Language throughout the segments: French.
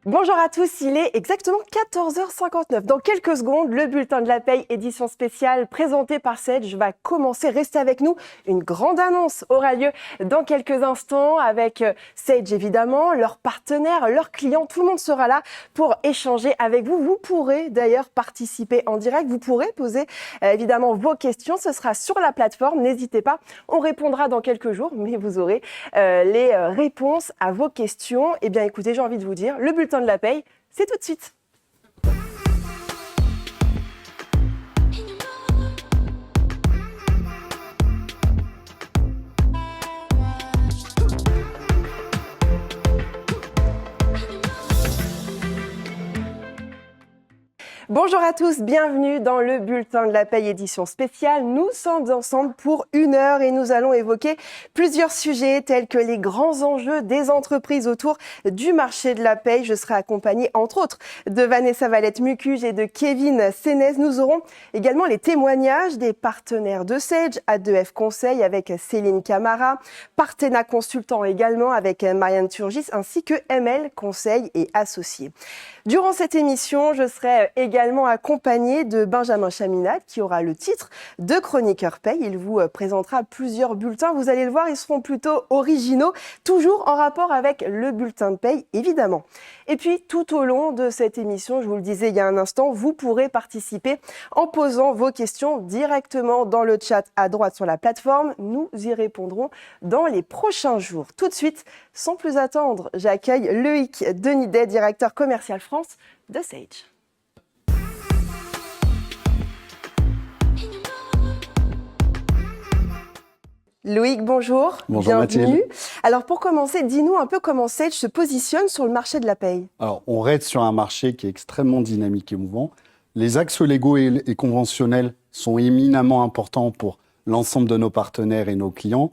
Bonjour à tous, il est exactement 14h59. Dans quelques secondes, le bulletin de la paye édition spéciale présenté par Sage va commencer. Restez avec nous. Une grande annonce aura lieu dans quelques instants avec Sage évidemment, leurs partenaires, leurs clients. Tout le monde sera là pour échanger avec vous. Vous pourrez d'ailleurs participer en direct. Vous pourrez poser évidemment vos questions. Ce sera sur la plateforme. N'hésitez pas. On répondra dans quelques jours, mais vous aurez les réponses à vos questions. Eh bien écoutez, j'ai envie de vous dire, le bulletin de la paye, c'est tout de suite. Bonjour à tous, bienvenue dans le bulletin de la paye édition spéciale. Nous sommes ensemble pour 1 heure et nous allons évoquer plusieurs sujets tels que les grands enjeux des entreprises autour du marché de la paye. Je serai accompagnée entre autres de Vanessa Valette-Mucuge et de Kevin Sénez. Nous aurons également les témoignages des partenaires de Sage, A2F Conseil avec Céline Camara, Partena Consultant également avec Marianne Turgis ainsi que ML Conseil et Associés. Durant cette émission, je serai également accompagnée de Benjamin Chaminade qui aura le titre de chroniqueur paye. Il vous présentera plusieurs bulletins. Vous allez le voir, ils seront plutôt originaux, toujours en rapport avec le bulletin de paye, évidemment. Et puis, tout au long de cette émission, je vous le disais il y a un instant, vous pourrez participer en posant vos questions directement dans le chat à droite sur la plateforme. Nous y répondrons dans les prochains jours. Tout de suite, sans plus attendre, j'accueille Loïc Denidet, directeur commercial France de Sage. Loïc, bonjour. Bonjour bienvenue. Mathilde. Alors pour commencer, dis-nous un peu comment Sage se positionne sur le marché de la paye. Alors, on reste sur un marché qui est extrêmement dynamique et mouvant. Les axes légaux et conventionnels sont éminemment importants pour l'ensemble de nos partenaires et nos clients.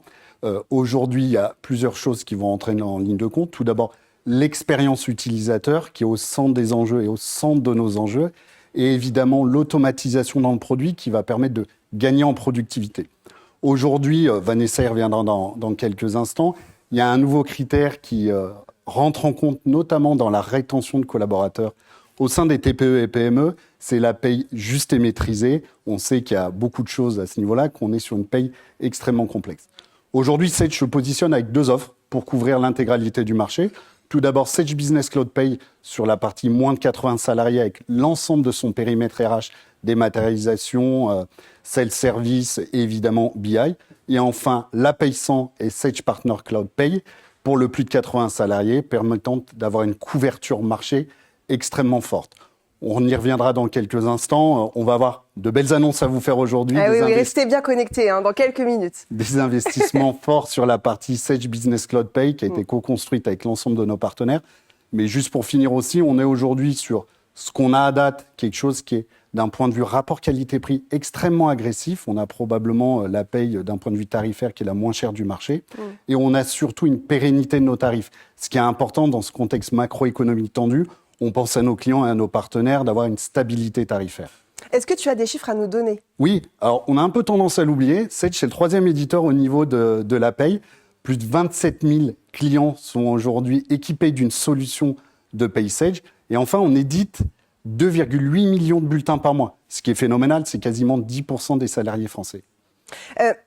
Aujourd'hui, il y a plusieurs choses qui vont entrer en ligne de compte. Tout d'abord, l'expérience utilisateur qui est au centre des enjeux et au centre de nos enjeux. Et évidemment, l'automatisation dans le produit qui va permettre de gagner en productivité. Aujourd'hui, Vanessa y reviendra dans quelques instants, il y a un nouveau critère qui rentre en compte notamment dans la rétention de collaborateurs au sein des TPE et PME, c'est la paye juste et maîtrisée. On sait qu'il y a beaucoup de choses à ce niveau-là, qu'on est sur une paye extrêmement complexe. Aujourd'hui, Sage se positionne avec 2 offres pour couvrir l'intégralité du marché. Tout d'abord, Sage Business Cloud Pay sur la partie moins de 80 salariés avec l'ensemble de son périmètre RH, dématérialisation, self-service et évidemment BI. Et enfin, la Paye 100 et Sage Partner Cloud Pay pour le plus de 80 salariés, permettant d'avoir une couverture marché extrêmement forte. On y reviendra dans quelques instants. On va avoir de belles annonces à vous faire aujourd'hui. Ah oui, restez bien connectés dans quelques minutes. Des investissements forts sur la partie Sage Business Cloud Pay qui a été co-construite avec l'ensemble de nos partenaires. Mais juste pour finir aussi, on est aujourd'hui sur ce qu'on a à date, quelque chose qui est d'un point de vue rapport qualité-prix extrêmement agressif. On a probablement la paye d'un point de vue tarifaire qui est la moins chère du marché. Et on a surtout une pérennité de nos tarifs. Ce qui est important dans ce contexte macroéconomique tendu, on pense à nos clients et à nos partenaires d'avoir une stabilité tarifaire. Est-ce que tu as des chiffres à nous donner ? Oui, alors on a un peu tendance à l'oublier. Sage, c'est le 3e éditeur au niveau de la paye. Plus de 27 000 clients sont aujourd'hui équipés d'une solution de paye Sage. Et enfin, on édite 2,8 millions de bulletins par mois. Ce qui est phénoménal, c'est quasiment 10% des salariés français.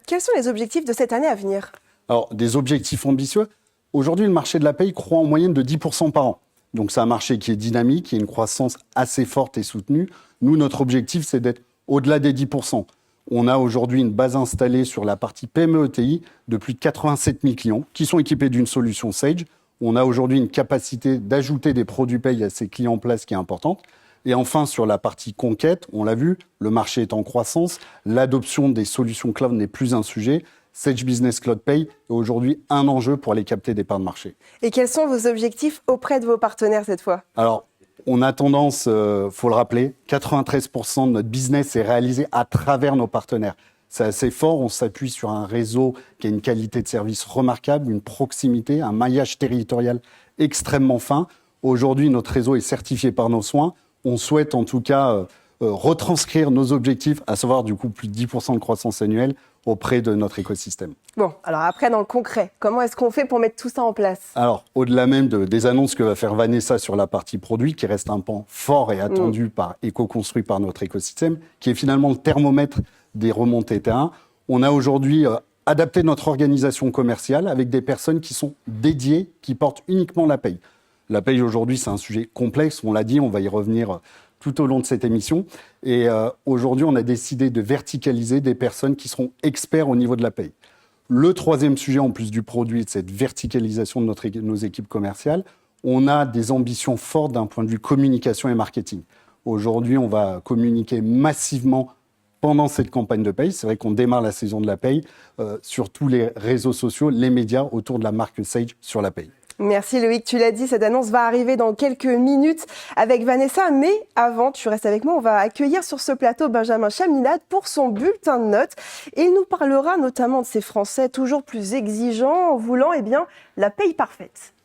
Quels sont les objectifs de cette année à venir ? Alors, des objectifs ambitieux. Aujourd'hui, le marché de la paye croît en moyenne de 10% par an. Donc, c'est un marché qui est dynamique, qui a une croissance assez forte et soutenue. Nous, notre objectif, c'est d'être au-delà des 10%. On a aujourd'hui une base installée sur la partie PME-ETI de plus de 87 000 clients qui sont équipés d'une solution Sage. On a aujourd'hui une capacité d'ajouter des produits paye à ces clients en place qui est importante. Et enfin, sur la partie conquête, on l'a vu, le marché est en croissance. L'adoption des solutions cloud n'est plus un sujet. Sage Business Cloud Pay est aujourd'hui un enjeu pour aller capter des parts de marché. Et quels sont vos objectifs auprès de vos partenaires cette fois ? Alors, on a tendance, faut le rappeler, 93% de notre business est réalisé à travers nos partenaires. C'est assez fort, on s'appuie sur un réseau qui a une qualité de service remarquable, une proximité, un maillage territorial extrêmement fin. Aujourd'hui, notre réseau est certifié par nos soins. On souhaite en tout cas retranscrire nos objectifs, à savoir du coup plus de 10% de croissance annuelle auprès de notre écosystème. Bon, alors après, dans le concret, comment est-ce qu'on fait pour mettre tout ça en place ? Alors, au-delà même des annonces que va faire Vanessa sur la partie produit, qui reste un pan fort et attendu et co-construit par notre écosystème, qui est finalement le thermomètre des remontées terrain, on a aujourd'hui adapté notre organisation commerciale avec des personnes qui sont dédiées, qui portent uniquement la paye. La paye aujourd'hui, c'est un sujet complexe, on l'a dit, on va y revenir tout au long de cette émission. Et aujourd'hui, on a décidé de verticaliser des personnes qui seront experts au niveau de la paye. Le troisième sujet, en plus du produit, de cette verticalisation de nos équipes commerciales, on a des ambitions fortes d'un point de vue communication et marketing. Aujourd'hui, on va communiquer massivement pendant cette campagne de paye. C'est vrai qu'on démarre la saison de la paye sur tous les réseaux sociaux, les médias autour de la marque Sage sur la paye. Merci Loïc, tu l'as dit, cette annonce va arriver dans quelques minutes avec Vanessa. Mais avant, tu restes avec moi, on va accueillir sur ce plateau Benjamin Chaminade pour son bulletin de notes. Et il nous parlera notamment de ces Français toujours plus exigeants en voulant la paye parfaite.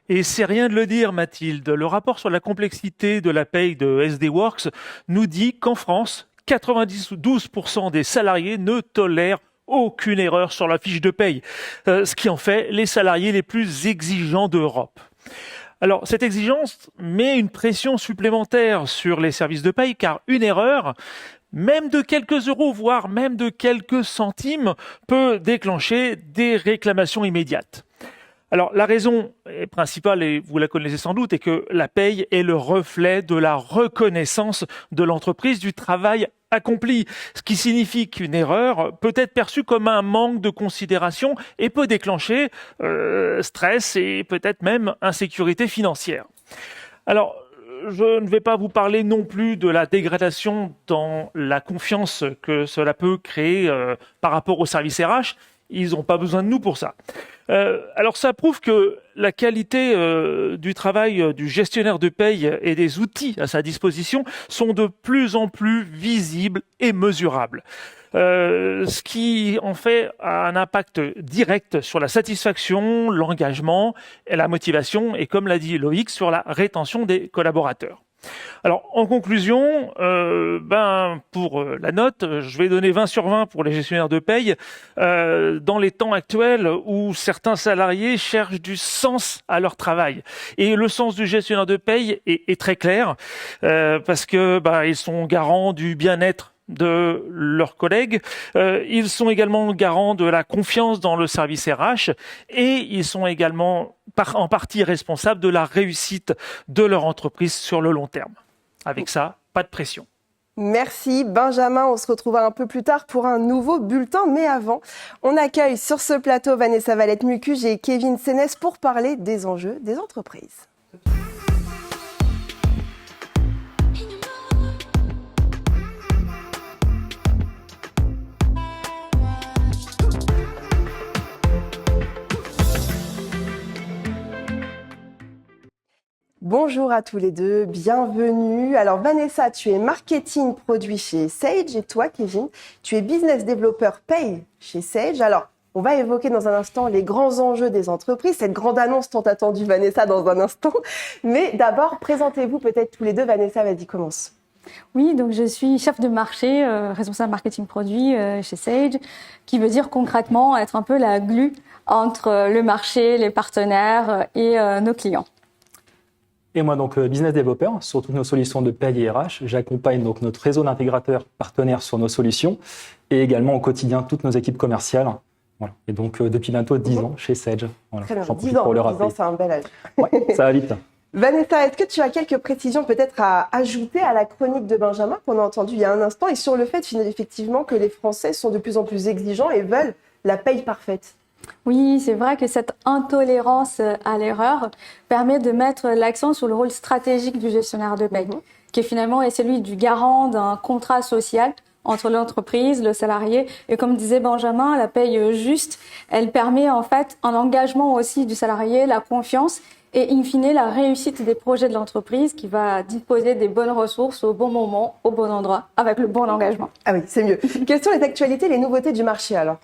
Et c'est rien de le dire, Mathilde. Le rapport sur la complexité de la paye de SD Worx nous dit qu'en France, 92% des salariés ne tolèrent aucune erreur sur la fiche de paye, ce qui en fait les salariés les plus exigeants d'Europe. Alors, cette exigence met une pression supplémentaire sur les services de paye, car une erreur, même de quelques euros, voire même de quelques centimes, peut déclencher des réclamations immédiates. Alors, la raison principale, et vous la connaissez sans doute, est que la paye est le reflet de la reconnaissance de l'entreprise du travail accompli, ce qui signifie qu'une erreur peut être perçue comme un manque de considération et peut déclencher stress et peut-être même insécurité financière. Alors, je ne vais pas vous parler non plus de la dégradation dans la confiance que cela peut créer par rapport au service RH. Ils n'ont pas besoin de nous pour ça. Alors ça prouve que la qualité du travail du gestionnaire de paye et des outils à sa disposition sont de plus en plus visibles et mesurables. Ce qui en fait a un impact direct sur la satisfaction, l'engagement, et la motivation et, comme l'a dit Loïc, sur la rétention des collaborateurs. Alors, en conclusion, pour la note, je vais donner 20 sur 20 pour les gestionnaires de paye. Dans les temps actuels où certains salariés cherchent du sens à leur travail. Et le sens du gestionnaire de paye est très clair, parce que ils sont garants du bien-être de leurs collègues. Ils sont également garants de la confiance dans le service RH et ils sont également en partie responsables de la réussite de leur entreprise sur le long terme. Avec ça, pas de pression. Merci Benjamin, on se retrouvera un peu plus tard pour un nouveau bulletin. Mais avant, on accueille sur ce plateau Vanessa Valette-Mucuge et Kevin Sénès pour parler des enjeux des entreprises. Bonjour à tous les deux, bienvenue. Alors Vanessa, tu es marketing produit chez Sage et toi Kevin, tu es business développeur paye chez Sage. Alors on va évoquer dans un instant les grands enjeux des entreprises, cette grande annonce tant attendue Vanessa dans un instant. Mais d'abord, présentez-vous peut-être tous les deux. Vanessa, vas-y, commence. Oui, donc je suis chef de marché, responsable marketing produit chez Sage, qui veut dire concrètement être un peu la glue entre le marché, les partenaires et nos clients. Et moi, donc, business développeur sur toutes nos solutions de paye et RH. J'accompagne donc notre réseau d'intégrateurs partenaires sur nos solutions et également au quotidien toutes nos équipes commerciales. Voilà. Et donc, depuis bientôt 10 ans chez Sage. Voilà. Très bien, 10 ans, c'est un bel âge. Ouais, ça va vite. Vanessa, est-ce que tu as quelques précisions peut-être à ajouter à la chronique de Benjamin qu'on a entendue il y a un instant et sur le fait effectivement que les Français sont de plus en plus exigeants et veulent la paye parfaite? Oui, c'est vrai que cette intolérance à l'erreur permet de mettre l'accent sur le rôle stratégique du gestionnaire de paye, qui finalement est celui du garant d'un contrat social entre l'entreprise, le salarié. Et comme disait Benjamin, la paye juste, elle permet en fait un engagement aussi du salarié, la confiance et in fine la réussite des projets de l'entreprise qui va disposer des bonnes ressources au bon moment, au bon endroit, avec le bon engagement. Ah oui, c'est mieux. Quelles sont les actualités, les nouveautés du marché alors ?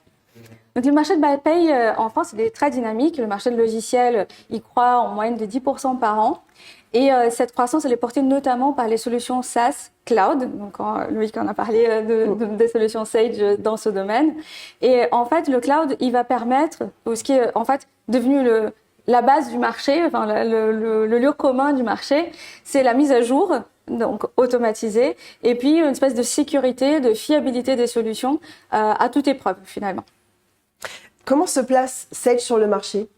Donc le marché de la paye en France, il est très dynamique. Le marché de logiciels, il croît en moyenne de 10% par an. Et cette croissance, elle est portée notamment par les solutions SaaS, cloud. Donc Loïc en a parlé des solutions Sage dans ce domaine. Et en fait, le cloud, il va permettre, ce qui est en fait devenu la base du marché, enfin le lieu commun du marché, c'est la mise à jour, donc automatisée, et puis une espèce de sécurité, de fiabilité des solutions à toute épreuve finalement. Comment se place Sage sur le marché?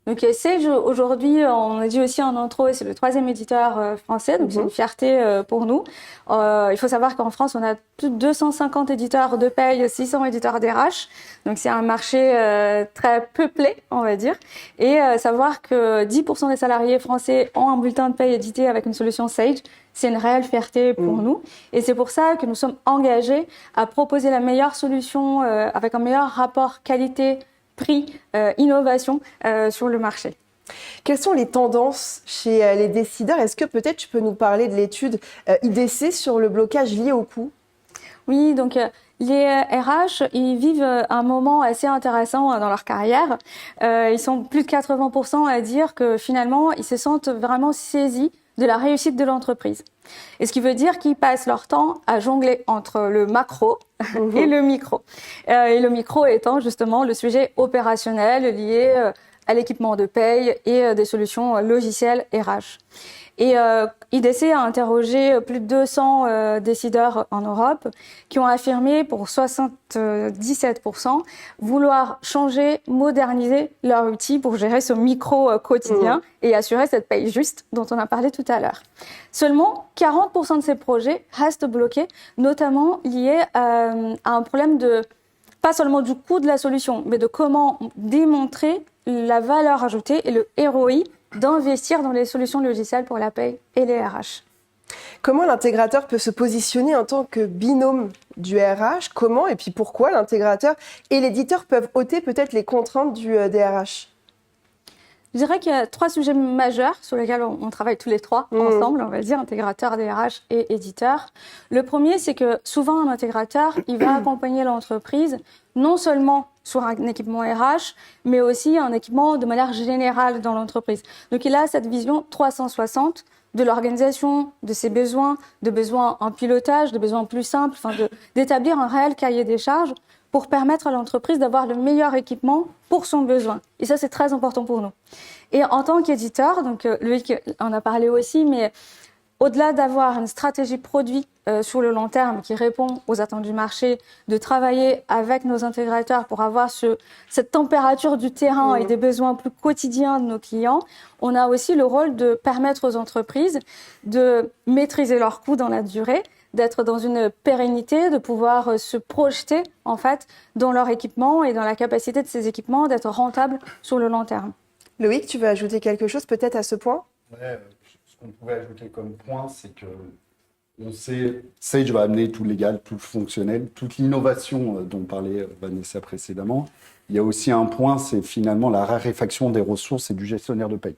Donc Sage, aujourd'hui, on a dit aussi en intro, c'est le 3e éditeur français, donc c'est une fierté pour nous. Il faut savoir qu'en France, on a plus de 250 éditeurs de paye, 600 éditeurs d'RH. Donc c'est un marché très peuplé, on va dire. Et savoir que 10% des salariés français ont un bulletin de paye édité avec une solution Sage, c'est une réelle fierté pour nous. Et c'est pour ça que nous sommes engagés à proposer la meilleure solution avec un meilleur rapport qualité prix, innovation sur le marché. Quelles sont les tendances chez les décideurs? Est-ce que peut-être tu peux nous parler de l'étude IDC sur le blocage lié au coût? Oui, donc les RH, ils vivent un moment assez intéressant dans leur carrière. Ils sont plus de 80% à dire que finalement, ils se sentent vraiment saisis de la réussite de l'entreprise. Et ce qui veut dire qu'ils passent leur temps à jongler entre le macro et le micro. Et le micro étant justement le sujet opérationnel lié à l'équipement de paye et des solutions logicielles RH. Et IDC a interrogé plus de 200 décideurs en Europe qui ont affirmé pour 77% vouloir changer, moderniser leur outil pour gérer ce micro quotidien et assurer cette paye juste dont on a parlé tout à l'heure. Seulement, 40% de ces projets restent bloqués, notamment liés à un problème de, pas seulement du coût de la solution, mais de comment démontrer la valeur ajoutée et le ROI d'investir dans les solutions logicielles pour la paye et les RH. Comment l'intégrateur peut se positionner en tant que binôme du RH? Comment et puis pourquoi l'intégrateur et l'éditeur peuvent ôter peut-être les contraintes des RH? Je dirais qu'il y a 3 sujets majeurs sur lesquels on travaille tous les 3 ensemble, on va dire, intégrateur, DRH et éditeur. Le premier, c'est que souvent un intégrateur, il va accompagner l'entreprise non seulement sur un équipement RH, mais aussi un équipement de manière générale dans l'entreprise. Donc il a cette vision 360 de l'organisation, de ses besoins, de besoins en pilotage, de besoins plus simples, enfin d'établir un réel cahier des charges pour permettre à l'entreprise d'avoir le meilleur équipement pour son besoin. Et ça, c'est très important pour nous. Et en tant qu'éditeur, donc Loïc en a parlé aussi, mais au-delà d'avoir une stratégie produit sur le long terme qui répond aux attentes du marché, de travailler avec nos intégrateurs pour avoir cette température du terrain et des besoins plus quotidiens de nos clients, on a aussi le rôle de permettre aux entreprises de maîtriser leurs coûts dans la durée, d'être dans une pérennité, de pouvoir se projeter en fait dans leur équipement et dans la capacité de ces équipements d'être rentables sur le long terme. Loïc, tu veux ajouter quelque chose peut-être à ce point? Ouais, ce qu'on pouvait ajouter comme point, c'est que on sait, Sage va amener tout le légal, tout le fonctionnel, toute l'innovation dont parlait Vanessa précédemment. Il y a aussi un point, c'est finalement la raréfaction des ressources et du gestionnaire de paye.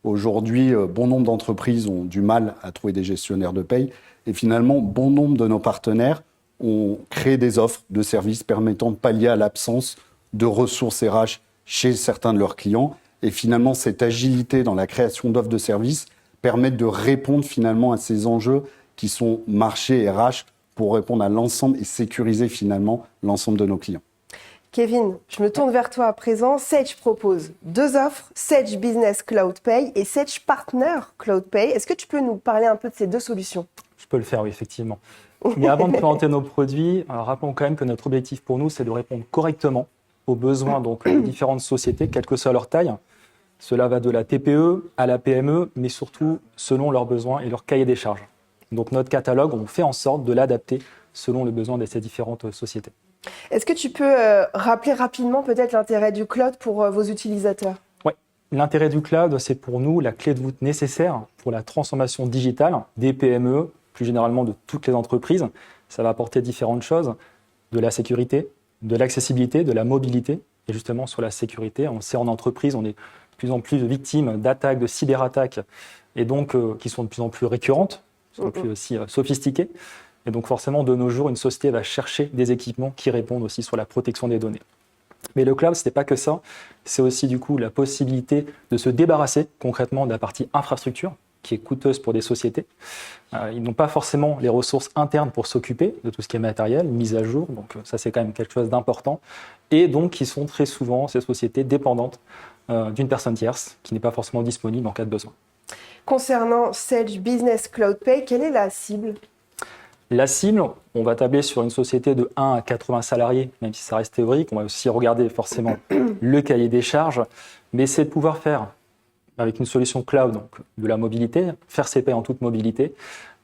Aujourd'hui, bon nombre d'entreprises ont du mal à trouver des gestionnaires de paye et finalement, bon nombre de nos partenaires ont créé des offres de services permettant de pallier à l'absence de ressources RH chez certains de leurs clients. Et finalement, cette agilité dans la création d'offres de services permet de répondre finalement à ces enjeux qui sont marché RH pour répondre à l'ensemble et sécuriser finalement l'ensemble de nos clients. Kevin, je me tourne vers toi à présent. Sage propose 2 offres, Sage Business Cloud Pay et Sage Partner Cloud Pay. Est-ce que tu peux nous parler un peu de ces 2 solutions? Je peux le faire, oui, effectivement. Mais avant de présenter nos produits, rappelons quand même que notre objectif pour nous, c'est de répondre correctement aux besoins donc, des différentes sociétés, quelle que soit leur taille. Cela va de la TPE à la PME, mais surtout selon leurs besoins et leur cahier des charges. Donc notre catalogue, on fait en sorte de l'adapter selon les besoins de ces différentes sociétés. Est-ce que tu peux rappeler rapidement peut-être l'intérêt du cloud pour vos utilisateurs? Oui, l'intérêt du cloud, c'est pour nous la clé de voûte nécessaire pour la transformation digitale des PME, plus généralement de toutes les entreprises. Ça va apporter différentes choses, de la sécurité, de l'accessibilité, de la mobilité. Et justement, sur la sécurité, on sait en entreprise, on est de plus en plus victimes d'attaques, de cyberattaques, et donc qui sont de plus en plus récurrentes, de plus en plus aussi sophistiquées. Et donc forcément, de nos jours, une société va chercher des équipements qui répondent aussi sur la protection des données. Mais le cloud, ce n'est pas que ça. C'est aussi du coup la possibilité de se débarrasser concrètement de la partie infrastructure qui est coûteuse pour des sociétés. Ils n'ont pas forcément les ressources internes pour s'occuper de tout ce qui est matériel, mise à jour. Donc ça, c'est quand même quelque chose d'important. Et donc, ils sont très souvent, ces sociétés, dépendantes d'une personne tierce qui n'est pas forcément disponible en cas de besoin. Concernant Sage Business Cloud Pay, quelle est la cible ? La cible, on va tabler sur une société de 1 à 80 salariés, même si ça reste théorique. On va aussi regarder forcément le cahier des charges. Mais c'est de pouvoir faire, avec une solution cloud, donc de la mobilité, faire ses paies en toute mobilité,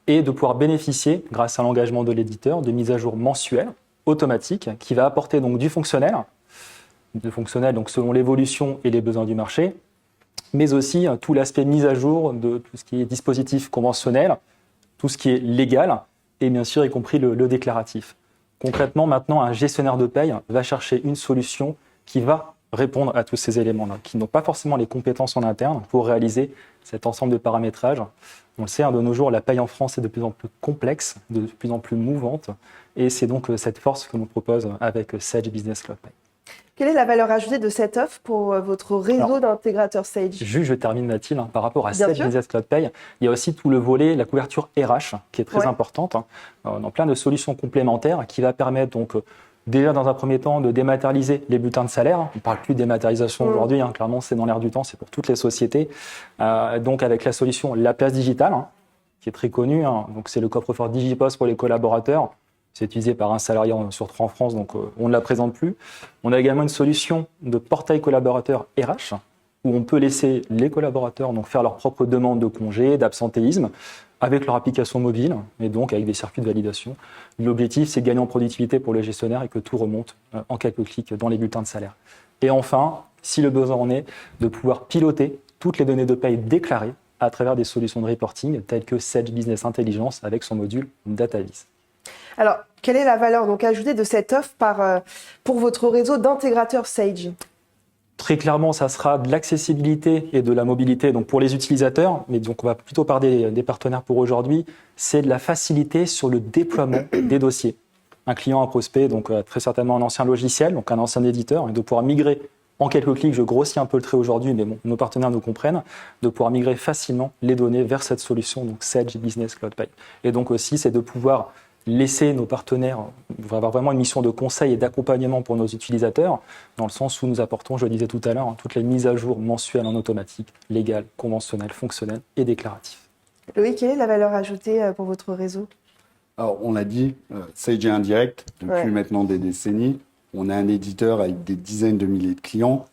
et de pouvoir bénéficier, grâce à l'engagement de l'éditeur, de mises à jour mensuelles, automatiques, qui va apporter donc du fonctionnel, donc selon l'évolution et les besoins du marché, mais aussi tout l'aspect mise à jour de tout ce qui est dispositif conventionnel, tout ce qui est légal, et bien sûr y compris le déclaratif. Concrètement, maintenant, un gestionnaire de paye va chercher une solution qui va répondre à tous ces éléments-là, qui n'ont pas forcément les compétences en interne pour réaliser cet ensemble de paramétrages. On le sait, de nos jours, la paye en France est de plus en plus complexe, de plus en plus mouvante, et c'est donc cette force que l'on propose avec Sage Business Cloud Pay. Quelle est la valeur ajoutée de cette offre pour votre réseau d'intégrateurs Sage ? Juste, je termine, Mathilde, par rapport à Bien Sage sûr. Business Cloud Pay. Il y a aussi tout le volet, la couverture RH, qui est très importante, dans plein de solutions complémentaires, qui va permettre donc déjà dans un premier temps de dématérialiser les bulletins de salaire. On ne parle plus de dématérialisation aujourd'hui, clairement c'est dans l'air du temps, c'est pour toutes les sociétés. Donc avec la solution La Place Digitale, qui est très connue, donc c'est le coffre-fort Digipost pour les collaborateurs. C'est utilisé par un salarié sur 3 en France, donc on ne la présente plus. On a également une solution de portail collaborateur RH, où on peut laisser les collaborateurs donc faire leur propre demande de congé, d'absentéisme, avec leur application mobile, et donc avec des circuits de validation. L'objectif, c'est de gagner en productivité pour les gestionnaires et que tout remonte en quelques clics dans les bulletins de salaire. Et enfin, si le besoin en est, de pouvoir piloter toutes les données de paye déclarées à travers des solutions de reporting telles que Sage Business Intelligence avec son module DataVis. Alors, quelle est la valeur donc ajoutée de cette offre pour votre réseau d'intégrateurs Sage ? Très clairement, ça sera de l'accessibilité et de la mobilité donc pour les utilisateurs, mais donc on va plutôt parler des partenaires pour aujourd'hui. C'est de la facilité sur le déploiement des dossiers. Un client, un prospect, donc très certainement un ancien logiciel, donc un ancien éditeur, et de pouvoir migrer en quelques clics, je grossis un peu le trait aujourd'hui, mais bon, nos partenaires nous comprennent, de pouvoir migrer facilement les données vers cette solution, donc Sage Business Cloud Pay. Et donc aussi, c'est de pouvoir laisser nos partenaires avoir vraiment une mission de conseil et d'accompagnement pour nos utilisateurs, dans le sens où nous apportons, je le disais tout à l'heure, toutes les mises à jour mensuelles en automatique, légales, conventionnelles, fonctionnelles et déclaratives. Loïc, quelle est la valeur ajoutée pour votre réseau ? Alors, on l'a dit, Sage est indirect depuis maintenant des décennies. On a un éditeur avec des dizaines de milliers de clients.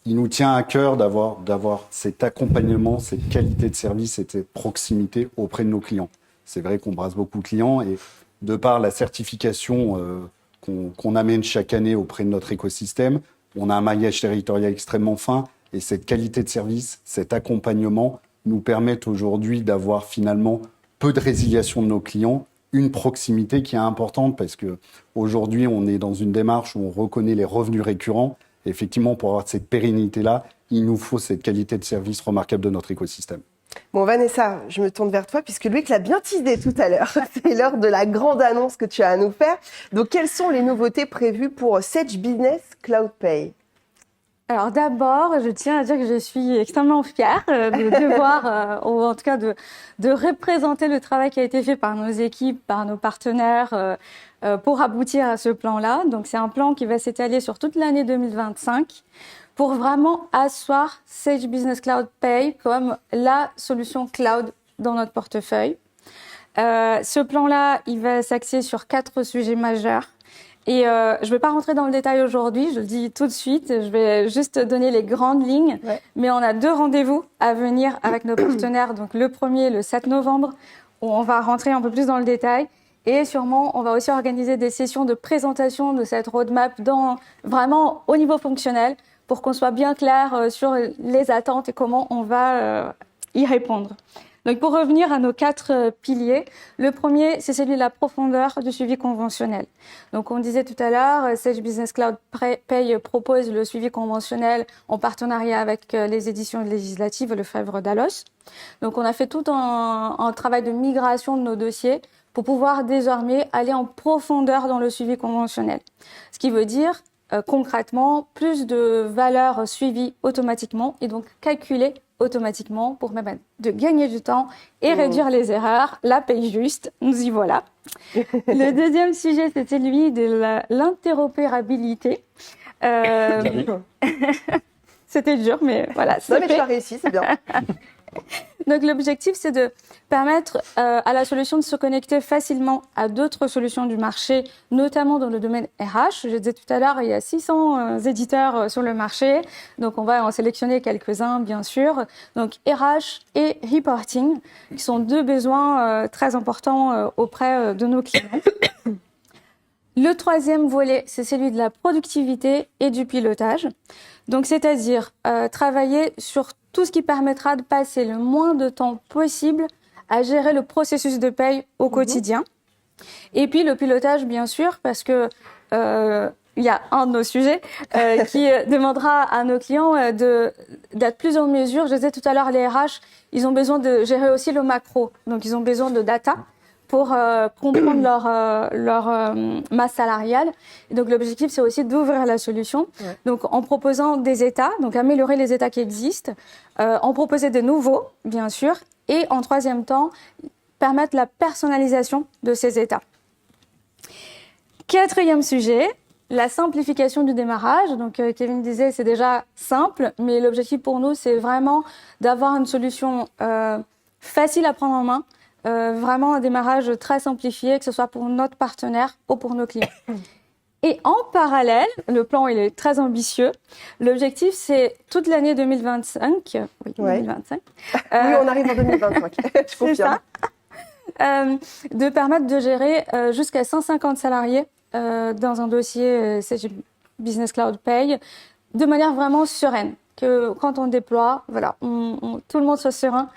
Il nous tient à cœur d'avoir cet accompagnement, cette qualité de service et cette proximité auprès de nos clients. C'est vrai qu'on brasse beaucoup de clients et de par la certification qu'on amène chaque année auprès de notre écosystème, on a un maillage territorial extrêmement fin et cette qualité de service, cet accompagnement nous permettent aujourd'hui d'avoir finalement peu de résiliation de nos clients, une proximité qui est importante parce que aujourd'hui on est dans une démarche où on reconnaît les revenus récurrents. Et effectivement, pour avoir cette pérennité-là, il nous faut cette qualité de service remarquable de notre écosystème. Bon, Vanessa, je me tourne vers toi puisque Loïc l'a bien teasé tout à l'heure. C'est l'heure de la grande annonce que tu as à nous faire. Donc, quelles sont les nouveautés prévues pour Sage Business Cloud Pay ? Alors d'abord, je tiens à dire que je suis extrêmement fière de devoir, ou en tout cas de représenter le travail qui a été fait par nos équipes, par nos partenaires pour aboutir à ce plan-là. Donc c'est un plan qui va s'étaler sur toute l'année 2025 pour vraiment asseoir Sage Business Cloud Pay comme la solution cloud dans notre portefeuille. Ce plan-là, il va s'axer sur 4 sujets majeurs. Et je ne vais pas rentrer dans le détail aujourd'hui, je le dis tout de suite, je vais juste donner les grandes lignes. Ouais. Mais on a 2 rendez-vous à venir avec nos partenaires. Donc le premier, le 7 novembre, où on va rentrer un peu plus dans le détail. Et sûrement, on va aussi organiser des sessions de présentation de cette roadmap vraiment au niveau fonctionnel pour qu'on soit bien clair sur les attentes et comment on va y répondre. Donc, pour revenir à nos 4 piliers, le premier, c'est celui de la profondeur du suivi conventionnel. Donc, on disait tout à l'heure, Sage Business Cloud Pay propose le suivi conventionnel en partenariat avec les éditions législatives Lefebvre Dallos. Donc, on a fait tout un travail de migration de nos dossiers pour pouvoir désormais aller en profondeur dans le suivi conventionnel. Ce qui veut dire concrètement plus de valeurs suivies automatiquement et donc calculées automatiquement pour permettre de gagner du temps et réduire les erreurs. La paye juste, nous y voilà. Le deuxième sujet, c'était celui de l'interopérabilité. C'était dur, mais voilà. Non, mais tu as réussi, c'est bien. Donc l'objectif, c'est de permettre à la solution de se connecter facilement à d'autres solutions du marché, notamment dans le domaine RH. Je disais tout à l'heure, il y a 600 éditeurs sur le marché, donc on va en sélectionner quelques-uns, bien sûr. Donc RH et reporting, qui sont deux besoins très importants auprès de nos clients. Le troisième volet, c'est celui de la productivité et du pilotage. Donc, c'est-à-dire travailler sur tout ce qui permettra de passer le moins de temps possible à gérer le processus de paye au quotidien. Et puis, le pilotage, bien sûr, parce que il y a un de nos sujets qui demandera à nos clients d'être plus en mesure. Je disais tout à l'heure, les RH, ils ont besoin de gérer aussi le macro. Donc, ils ont besoin de data pour comprendre leur masse salariale. Et donc, l'objectif, c'est aussi d'ouvrir la solution. Ouais. Donc, en proposant des états, donc améliorer les états qui existent, en proposer de nouveaux, bien sûr, et en troisième temps, permettre la personnalisation de ces états. Quatrième sujet, la simplification du démarrage. Donc, Kevin disait, c'est déjà simple, mais l'objectif pour nous, c'est vraiment d'avoir une solution facile à prendre en main, vraiment un démarrage très simplifié, que ce soit pour notre partenaire ou pour nos clients. Et en parallèle, le plan il est très ambitieux. L'objectif, c'est toute l'année 2025. Oui, ouais. 2025. Oui, on arrive en 2025. Je confirme. C'est ça. De permettre de gérer jusqu'à 150 salariés dans un dossier CG Business Cloud Pay de manière vraiment sereine. Que quand on déploie, voilà, tout le monde soit serein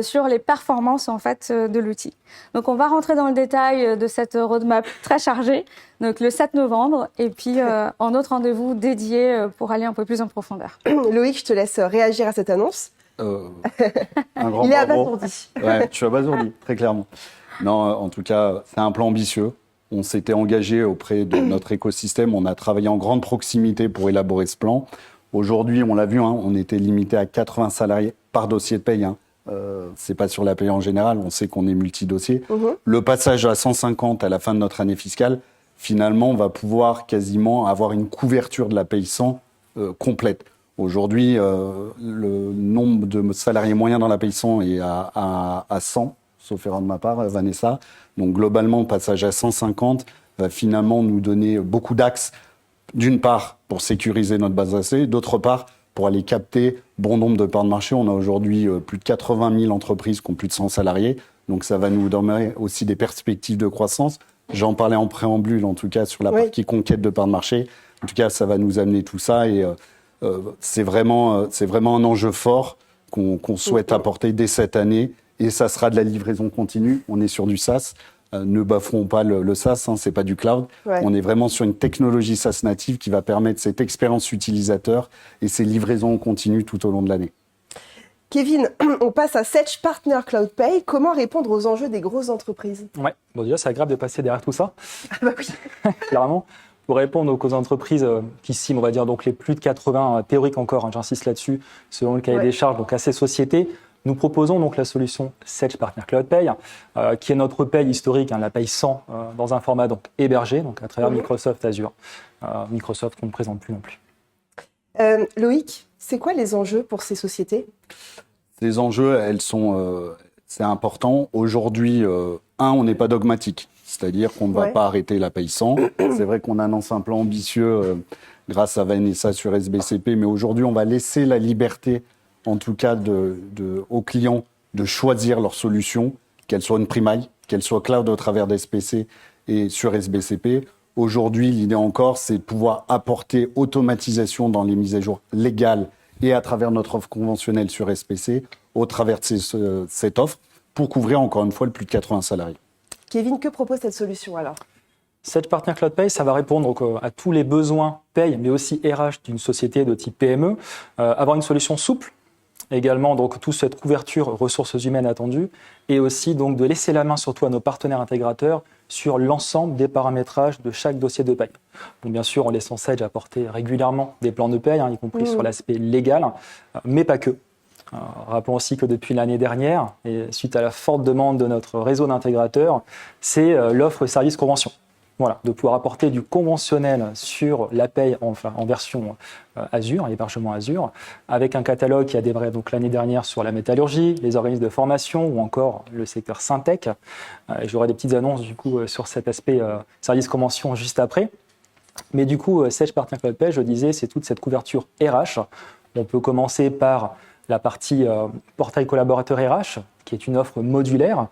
sur les performances en fait de l'outil. Donc on va rentrer dans le détail de cette roadmap très chargée, donc le 7 novembre, et puis en autre rendez-vous dédié pour aller un peu plus en profondeur. Loïc, je te laisse réagir à cette annonce. Un grand Il est bravo. abasourdi. Ouais, je suis abasourdi, très clairement. Non, en tout cas, c'est un plan ambitieux. On s'était engagé auprès de notre écosystème, on a travaillé en grande proximité pour élaborer ce plan. Aujourd'hui, on l'a vu, hein, on était limité à 80 salariés par dossier de paye. Hein. C'est pas sur la paye en général, on sait qu'on est multi-dossier. Le passage à 150 à la fin de notre année fiscale, finalement, on va pouvoir quasiment avoir une couverture de la paye 100 complète. Aujourd'hui, le nombre de salariés moyens dans la paye 100 est à 100, sauf erreur de ma part, Vanessa. Donc globalement, le passage à 150 va finalement nous donner beaucoup d'axes. D'une part, pour sécuriser notre base AC, d'autre part, pour aller capter bon nombre de parts de marché. On a aujourd'hui plus de 80 000 entreprises qui ont plus de 100 salariés. Donc, ça va nous donner aussi des perspectives de croissance. J'en parlais en préambule, en tout cas, sur la partie conquête de parts de marché. En tout cas, ça va nous amener tout ça. Et c'est vraiment un enjeu fort qu'on souhaite apporter dès cette année. Et ça sera de la livraison continue. On est sur du SaaS. Ne bafouons pas le SaaS, hein, c'est pas du cloud. Ouais. On est vraiment sur une technologie SaaS native qui va permettre cette expérience utilisateur et ces livraisons continues tout au long de l'année. Kevin, on passe à Sage Partner Cloud Pay. Comment répondre aux enjeux des grosses entreprises ? Ouais, bon déjà c'est agréable de passer derrière tout ça. Ah bah oui. Clairement. Pour répondre aux entreprises qui ciblent, on va dire donc les plus de 80 théoriques encore, hein, j'insiste là-dessus, selon le cahier des charges, donc à ces sociétés. Nous proposons donc la solution Sage Partner Cloud Pay, qui est notre paye historique, hein, la paye 100, dans un format donc hébergé, donc à travers Microsoft Azure. Microsoft qu'on ne présente plus non plus. Loïc, c'est quoi les enjeux pour ces sociétés ? Ces enjeux, c'est important. Aujourd'hui, on n'est pas dogmatique, c'est-à-dire qu'on ne va pas arrêter la paye 100. C'est vrai qu'on annonce un plan ambitieux grâce à Vanessa sur SBCP, mais aujourd'hui, on va laisser la liberté en tout cas aux clients de choisir leur solution, qu'elle soit une primaille, qu'elle soit cloud au travers d'SPC et sur SBCP. Aujourd'hui, l'idée encore, c'est de pouvoir apporter automatisation dans les mises à jour légales et à travers notre offre conventionnelle sur SPC, au travers de cette offre, pour couvrir encore une fois le plus de 80 salariés. Kevin, que propose cette solution alors ? Sage Partner Cloud Pay, ça va répondre à tous les besoins paye, mais aussi RH d'une société de type PME. Avoir une solution souple, Également, donc, toute cette couverture ressources humaines attendues et aussi donc, de laisser la main surtout à nos partenaires intégrateurs sur l'ensemble des paramétrages de chaque dossier de paye. Donc, bien sûr, en laissant Sedge apporter régulièrement des plans de paye, y compris sur l'aspect légal, mais pas que. Rappelons aussi que depuis l'année dernière, et suite à la forte demande de notre réseau d'intégrateurs, c'est l'offre service convention. Voilà, de pouvoir apporter du conventionnel sur la paye en version Azure, hébergement Azure, avec un catalogue qui a démarré donc l'année dernière sur la métallurgie, les organismes de formation ou encore le secteur Syntec. J'aurai des petites annonces du coup sur cet aspect service convention juste après. Mais du coup, Sedge Partner Cloud Pay, je disais, c'est toute cette couverture RH. On peut commencer par la partie portail collaborateur RH, qui est une offre modulaire.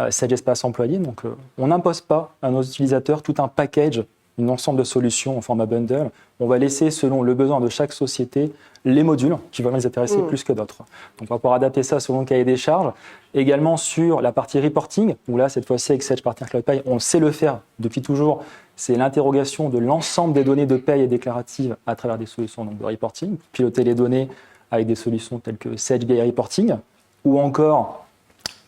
Sedge Espace Employé. Donc, on n'impose pas à nos utilisateurs tout un package, un ensemble de solutions en format bundle. On va laisser, selon le besoin de chaque société, les modules qui vont les intéresser plus que d'autres. Donc, on va pouvoir adapter ça selon le cahier des charges. Également sur la partie reporting, où là, cette fois-ci, avec Sedge Partner Cloud Pay, on sait le faire depuis toujours. C'est l'interrogation de l'ensemble des données de paye et déclaratives à travers des solutions donc, de reporting. Piloter les données avec des solutions telles que Sedge BI Reporting, ou encore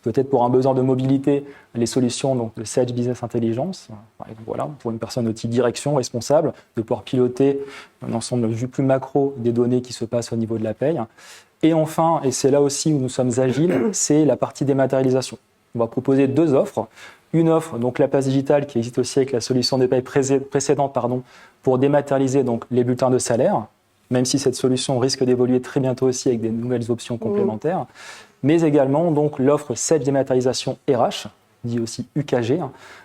peut-être pour un besoin de mobilité, les solutions donc, de Sedge Business Intelligence. Par exemple, voilà, pour une personne outil direction responsable, de pouvoir piloter un ensemble de vue plus macro des données qui se passent au niveau de la paye. Et enfin, et c'est là aussi où nous sommes agiles, c'est la partie dématérialisation. On va proposer deux offres. Une offre, donc la place digitale, qui existe aussi avec la solution de paye précédente, pour dématérialiser donc, les bulletins de salaire, même si cette solution risque d'évoluer très bientôt aussi avec des nouvelles options complémentaires. Mais également donc l'offre Sedge dématérialisation RH, dit aussi UKG,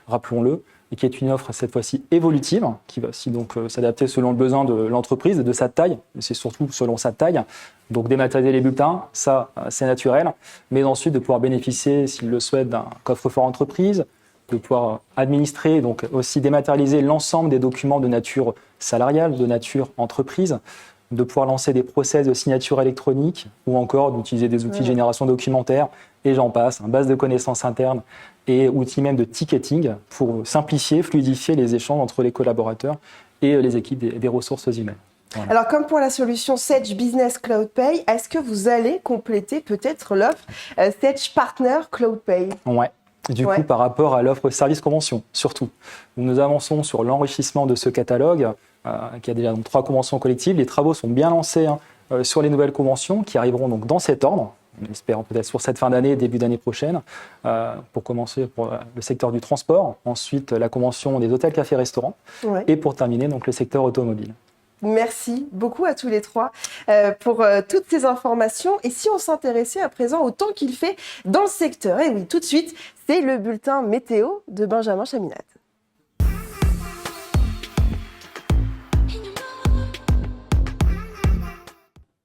rappelons-le, et qui est une offre cette fois-ci évolutive, qui va aussi donc s'adapter selon le besoin de l'entreprise et de sa taille, mais c'est surtout selon sa taille. Donc dématérialiser les bulletins, ça c'est naturel, mais ensuite de pouvoir bénéficier, s'il le souhaite, d'un coffre-fort entreprise, de pouvoir administrer, donc aussi dématérialiser l'ensemble des documents de nature salariale, de nature entreprise, de pouvoir lancer des process de signature électronique ou encore d'utiliser des outils de génération documentaire et j'en passe, base de connaissances internes et outils même de ticketing pour simplifier, fluidifier les échanges entre les collaborateurs et les équipes des ressources humaines. Voilà. Alors, comme pour la solution Sedge Business Cloud Pay, est-ce que vous allez compléter peut-être l'offre Sedge Partner Cloud Pay ? Ouais. Du coup, par rapport à l'offre service convention, surtout. Nous avançons sur l'enrichissement de ce catalogue, qui a déjà donc 3 conventions collectives. Les travaux sont bien lancés sur les nouvelles conventions qui arriveront donc dans cet ordre. On espère peut-être sur cette fin d'année, début d'année prochaine, pour commencer pour le secteur du transport, ensuite la convention des hôtels, cafés, restaurants, et pour terminer donc le secteur automobile. Merci beaucoup à tous les trois pour toutes ces informations. Et si on s'intéressait à présent au temps qu'il fait dans le secteur, et oui, tout de suite, c'est le bulletin météo de Benjamin Chaminade.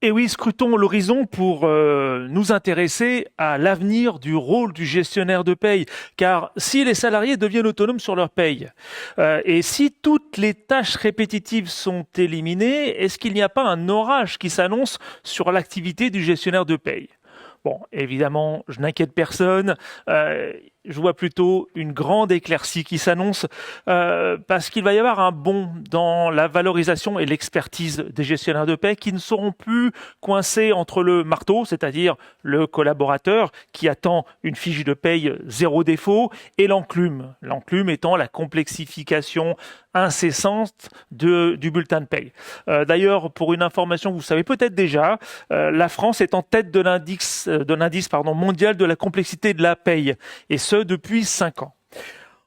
Et oui, scrutons l'horizon pour nous intéresser à l'avenir du rôle du gestionnaire de paye. Car si les salariés deviennent autonomes sur leur paye, et si toutes les tâches répétitives sont éliminées, est-ce qu'il n'y a pas un orage qui s'annonce sur l'activité du gestionnaire de paye ? Bon, évidemment, je n'inquiète personne. Je vois plutôt une grande éclaircie qui s'annonce parce qu'il va y avoir un bond dans la valorisation et l'expertise des gestionnaires de paie qui ne seront plus coincés entre le marteau, c'est-à-dire le collaborateur qui attend une fiche de paye 0 défaut, et l'enclume. L'enclume étant la complexification incessante du bulletin de paye. D'ailleurs, pour une information que vous savez peut-être déjà, la France est en tête de l'indice mondial de la complexité de la paye, et ce depuis 5 ans.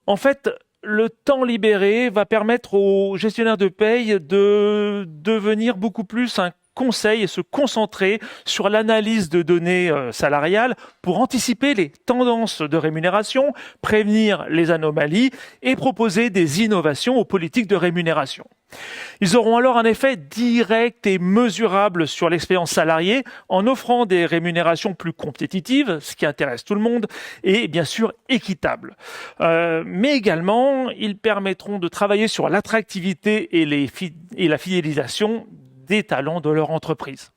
En fait, le temps libéré va permettre aux gestionnaires de paye de devenir beaucoup plus un conseil et se concentrer sur l'analyse de données salariales pour anticiper les tendances de rémunération, prévenir les anomalies et proposer des innovations aux politiques de rémunération. Ils auront alors un effet direct et mesurable sur l'expérience salariée en offrant des rémunérations plus compétitives, ce qui intéresse tout le monde, et bien sûr équitables. Mais également, ils permettront de travailler sur l'attractivité et la fidélisation des talents de leur entreprise.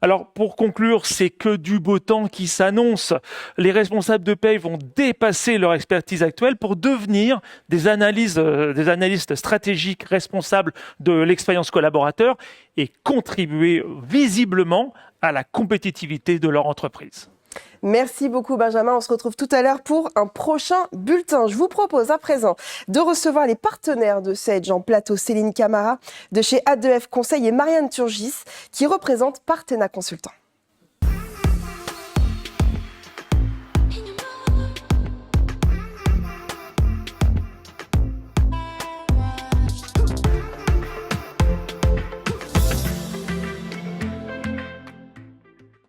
Alors, pour conclure, c'est que du beau temps qui s'annonce. Les responsables de paye vont dépasser leur expertise actuelle pour devenir des analystes stratégiques responsables de l'expérience collaborateur et contribuer visiblement à la compétitivité de leur entreprise. Merci beaucoup Benjamin, on se retrouve tout à l'heure pour un prochain bulletin. Je vous propose à présent de recevoir les partenaires de Sage en plateau, Céline Camara de chez A2F Conseil et Marianne Turgis qui représentent Partena Consultant.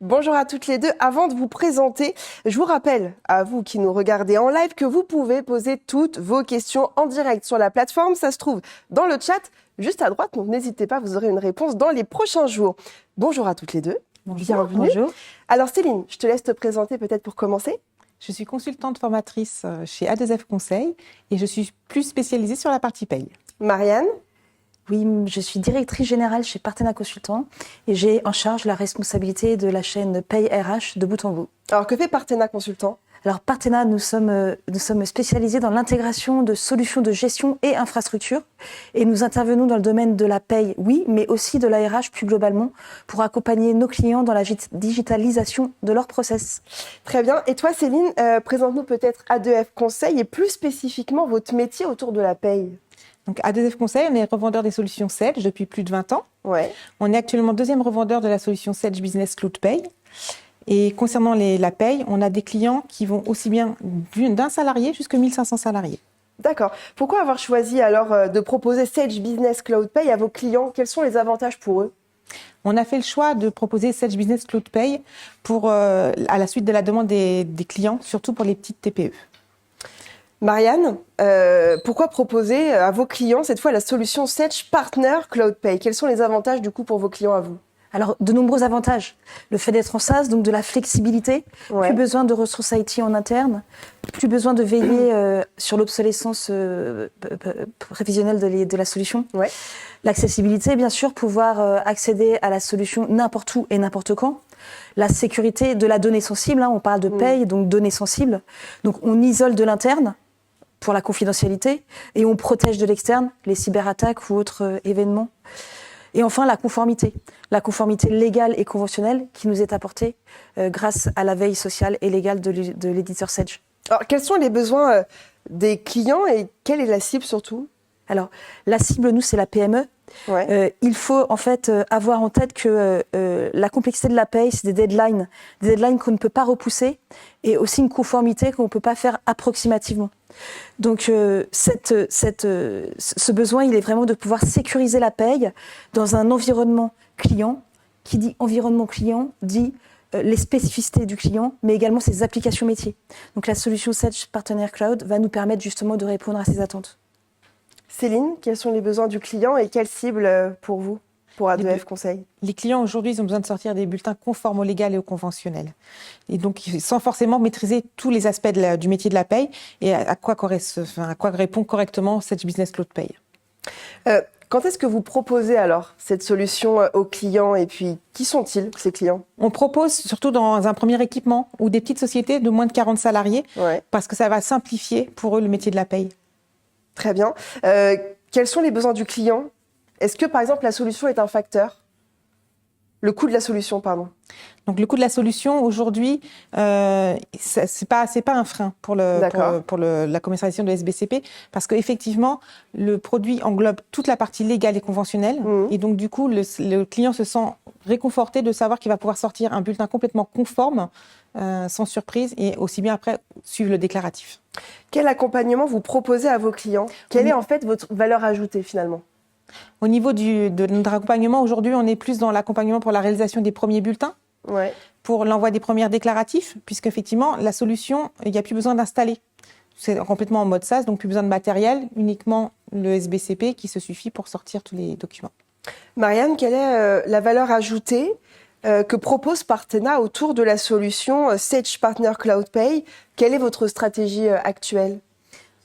Bonjour à toutes les deux. Avant de vous présenter, je vous rappelle à vous qui nous regardez en live que vous pouvez poser toutes vos questions en direct sur la plateforme. Ça se trouve dans le chat juste à droite, donc n'hésitez pas, vous aurez une réponse dans les prochains jours. Bonjour à toutes les deux. Bonjour. Bienvenue. Bonjour. Alors Céline, je te laisse te présenter peut-être pour commencer. Je suis consultante formatrice chez A2F Conseil et je suis plus spécialisée sur la partie paye. Marianne. Oui, je suis directrice générale chez Partena Consultant et j'ai en charge la responsabilité de la chaîne Paye RH de bout en bout. Alors que fait Partena Consultant ? Alors Partena, nous sommes spécialisés dans l'intégration de solutions de gestion et infrastructure et nous intervenons dans le domaine de la paye, oui, mais aussi de la RH plus globalement pour accompagner nos clients dans la digitalisation de leurs process. Très bien. Et toi Céline, présente-nous peut-être A2F Conseil et plus spécifiquement votre métier autour de la paye. Donc, A2F Conseil, on est revendeur des solutions Sage depuis plus de 20 ans. Ouais. On est actuellement deuxième revendeur de la solution Sage Business Cloud Pay. Et concernant la paye, on a des clients qui vont aussi bien d'un salarié jusqu'à 1500 salariés. D'accord. Pourquoi avoir choisi alors de proposer Sage Business Cloud Pay à vos clients ? Quels sont les avantages pour eux ? On a fait le choix de proposer Sage Business Cloud Pay à la suite de la demande des clients, surtout pour les petites TPE. Marianne, pourquoi proposer à vos clients cette fois la solution Sage Partner Cloud Pay ? Quels sont les avantages du coup pour vos clients à vous ? Alors, de nombreux avantages. Le fait d'être en SaaS, donc de la flexibilité, Ouais. plus besoin de ressources IT en interne, plus besoin de veiller sur l'obsolescence prévisionnelle de la solution. Ouais. L'accessibilité, bien sûr, pouvoir accéder à la solution n'importe où et n'importe quand. La sécurité de la donnée sensible, on parle de paye, donc données sensibles. Donc on isole de l'interne pour la confidentialité et on protège de l'externe, les cyberattaques ou autres événements. Et enfin, la conformité légale et conventionnelle qui nous est apportée grâce à la veille sociale et légale de l'éditeur Sage. Alors, quels sont les besoins des clients et quelle est la cible surtout ? Alors, la cible, nous, c'est la PME. Ouais. Il faut en fait avoir en tête que la complexité de la paye, c'est des deadlines qu'on ne peut pas repousser et aussi une conformité qu'on ne peut pas faire approximativement. Donc ce besoin, il est vraiment de pouvoir sécuriser la paye dans un environnement client. Qui dit environnement client dit les spécificités du client, mais également ses applications métiers. Donc la solution Sage Partner Cloud va nous permettre justement de répondre à ces attentes. Céline, quels sont les besoins du client et quelle cible pour vous, pour A2F Conseil ? Les clients aujourd'hui, ils ont besoin de sortir des bulletins conformes au légal et au conventionnel. Et donc, sans forcément maîtriser tous les aspects du métier de la paye et à quoi répond correctement Sage Business Cloud Pay. Quand est-ce que vous proposez alors cette solution aux clients et puis qui sont-ils ces clients ? On propose surtout dans un premier équipement ou des petites sociétés de moins de 40 salariés Ouais. parce que ça va simplifier pour eux le métier de la paye. Très bien. Quels sont les besoins du client ? Est-ce que, par exemple, la solution est un facteur ? Le coût de la solution, pardon. Donc le coût de la solution aujourd'hui, c'est pas un frein pour la commercialisation de SBCP parce qu'effectivement le produit englobe toute la partie légale et conventionnelle et donc du coup le client se sent réconforté de savoir qu'il va pouvoir sortir un bulletin complètement conforme, sans surprise et aussi bien après suivre le déclaratif. Quel accompagnement vous proposez à vos clients ? Quelle est en fait votre valeur ajoutée finalement ? Au niveau de notre accompagnement, aujourd'hui, on est plus dans l'accompagnement pour la réalisation des premiers bulletins, Ouais. pour l'envoi des premiers déclaratifs, puisqu'effectivement, la solution, il n'y a plus besoin d'installer. C'est complètement en mode SaaS, donc plus besoin de matériel, uniquement le SBCP qui se suffit pour sortir tous les documents. Marianne, quelle est la valeur ajoutée que propose Partena autour de la solution Sage Partner Cloud Pay ? Quelle est votre stratégie actuelle ?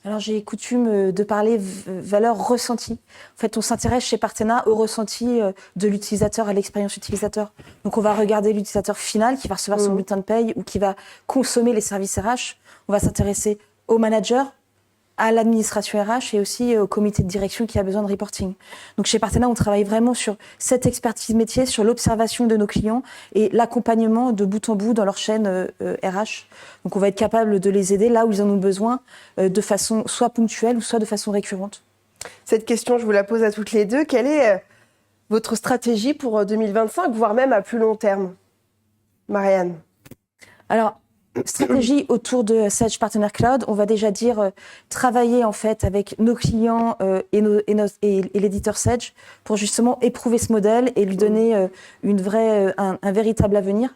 Alors, j'ai coutume de parler valeur ressentie. En fait, on s'intéresse chez Partena au ressenti de l'utilisateur, à l'expérience utilisateur. Donc, on va regarder l'utilisateur final qui va recevoir son bulletin de paye ou qui va consommer les services RH. On va s'intéresser au manager, à l'administration RH et aussi au comité de direction qui a besoin de reporting. Donc, chez Partena, on travaille vraiment sur cette expertise métier, sur l'observation de nos clients et l'accompagnement de bout en bout dans leur chaîne RH. Donc, on va être capable de les aider là où ils en ont besoin de façon soit ponctuelle ou soit de façon récurrente. Cette question, je vous la pose à toutes les deux. Quelle est votre stratégie pour 2025, voire même à plus long terme? Marianne. Alors, stratégie autour de Sage Partner Cloud, on va déjà dire travailler en fait avec nos clients et l'éditeur Sage pour justement éprouver ce modèle et lui donner un véritable avenir.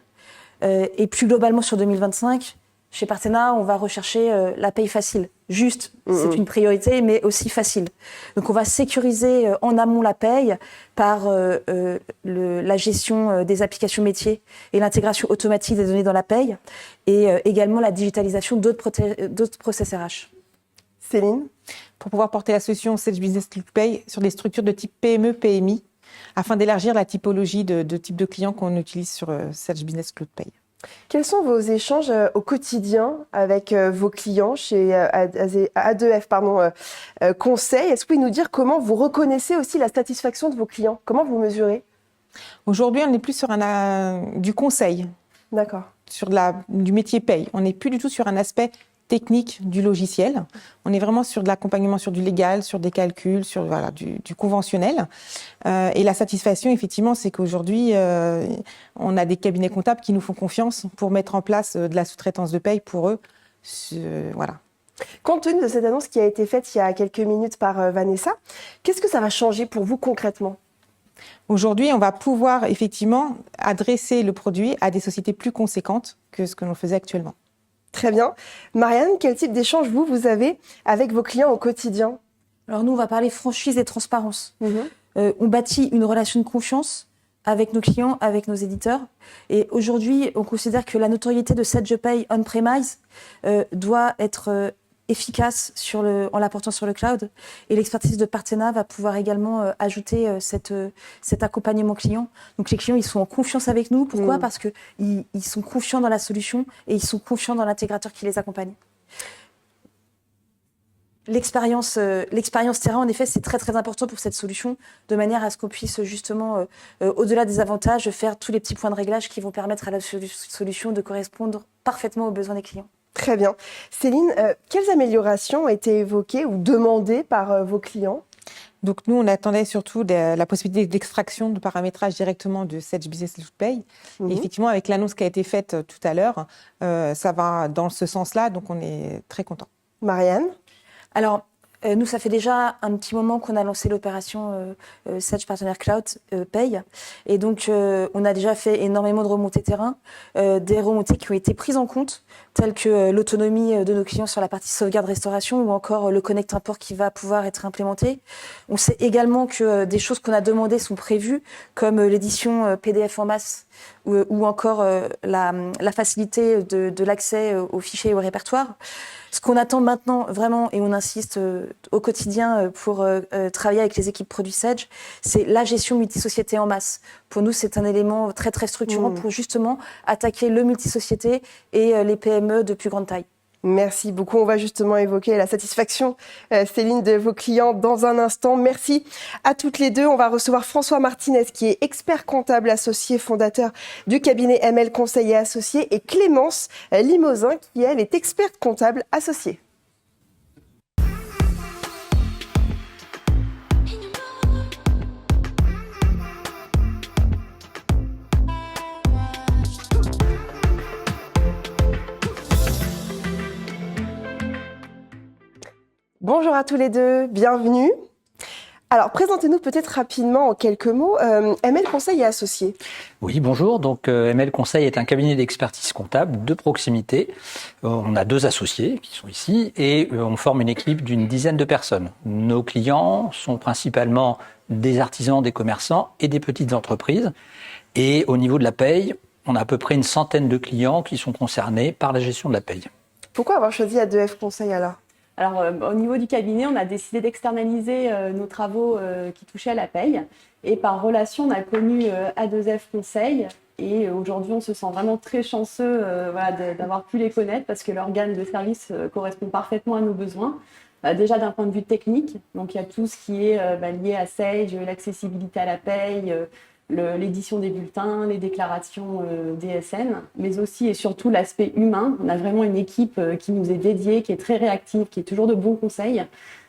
Et plus globalement sur 2025, chez Partena, on va rechercher la paye facile. Juste, c'est une priorité, mais aussi facile. Donc, on va sécuriser en amont la paye par la gestion des applications métiers et l'intégration automatique des données dans la paye et également la digitalisation d'autres process RH. Céline? Pour pouvoir porter la solution Sage Business Cloud Pay sur des structures de type PME, PMI, afin d'élargir la typologie de type de clients qu'on utilise sur Sage Business Cloud Pay. Quels sont vos échanges au quotidien avec vos clients chez A2F Conseil? Est-ce que vous pouvez nous dire comment vous reconnaissez aussi la satisfaction de vos clients? Comment vous mesurez? Aujourd'hui, on n'est plus sur du conseil. D'accord. Sur du métier paye. On n'est plus du tout sur un aspect technique du logiciel. On est vraiment sur de l'accompagnement, sur du légal, sur des calculs, sur du conventionnel. Et la satisfaction, effectivement, c'est qu'aujourd'hui, on a des cabinets comptables qui nous font confiance pour mettre en place de la sous-traitance de paye pour eux. Voilà. Compte tenu de cette annonce qui a été faite il y a quelques minutes par Vanessa, qu'est-ce que ça va changer pour vous concrètement? Aujourd'hui, on va pouvoir effectivement adresser le produit à des sociétés plus conséquentes que ce que l'on faisait actuellement. Très bien. Marianne, quel type d'échange vous avez avec vos clients au quotidien? Alors nous, on va parler franchise et transparence. On bâtit une relation de confiance avec nos clients, avec nos éditeurs. Et aujourd'hui, on considère que la notoriété de Sage Pay on-premise doit être efficace en l'apportant sur le cloud. Et l'expertise de Partena va pouvoir également ajouter cet accompagnement client. Donc les clients, ils sont en confiance avec nous. Pourquoi? Parce qu'ils sont confiants dans la solution et ils sont confiants dans l'intégrateur qui les accompagne. L'expérience terrain, en effet, c'est très très important pour cette solution, de manière à ce qu'on puisse justement, au-delà des avantages, faire tous les petits points de réglage qui vont permettre à la solution de correspondre parfaitement aux besoins des clients. Très bien. Céline, quelles améliorations ont été évoquées ou demandées par vos clients? Donc nous, on attendait surtout la possibilité d'extraction de paramétrage directement de Sage Business Cloud Pay. Et effectivement, avec l'annonce qui a été faite tout à l'heure, ça va dans ce sens-là, donc on est très contents. Marianne? Alors, nous, ça fait déjà un petit moment qu'on a lancé l'opération Sage Partner Cloud Pay. Et donc, on a déjà fait énormément de remontées terrain, des remontées qui ont été prises en compte, telles que l'autonomie de nos clients sur la partie sauvegarde-restauration ou encore le Connect Import qui va pouvoir être implémenté. On sait également que des choses qu'on a demandées sont prévues, comme l'édition PDF en masse ou encore la facilité de l'accès aux fichiers et au répertoire. Ce qu'on attend maintenant vraiment, et on insiste au quotidien pour travailler avec les équipes produits Sage, c'est la gestion multisociété en masse. Pour nous, c'est un élément très très structurant pour justement attaquer le multisociété et les PME de plus grande taille. Merci beaucoup. On va justement évoquer la satisfaction, Céline, de vos clients dans un instant. Merci à toutes les deux. On va recevoir François Martinez, qui est expert comptable associé, fondateur du cabinet ML Conseil et Associés, et Clémence Limousin, qui, elle, est experte comptable associée. Bonjour à tous les deux, bienvenue. Alors, présentez-nous peut-être rapidement en quelques mots ML Conseil et Associés. Oui, bonjour. Donc, ML Conseil est un cabinet d'expertise comptable de proximité. On a 2 associés qui sont ici et on forme une équipe d'une dizaine de personnes. Nos clients sont principalement des artisans, des commerçants et des petites entreprises. Et au niveau de la paye, on a à peu près une centaine de clients qui sont concernés par la gestion de la paye. Pourquoi avoir choisi A2F Conseil alors ? Alors, au niveau du cabinet, on a décidé d'externaliser nos travaux qui touchaient à la paye. Et par relation, on a connu A2F Conseil. Et aujourd'hui, on se sent vraiment très chanceux d'avoir pu les connaître parce que l'organe de service correspond parfaitement à nos besoins. Déjà d'un point de vue technique, donc il y a tout ce qui est lié à Sage, l'accessibilité à la paye, l'édition des bulletins, les déclarations DSN, mais aussi et surtout l'aspect humain. On a vraiment une équipe qui nous est dédiée, qui est très réactive, qui est toujours de bons conseils.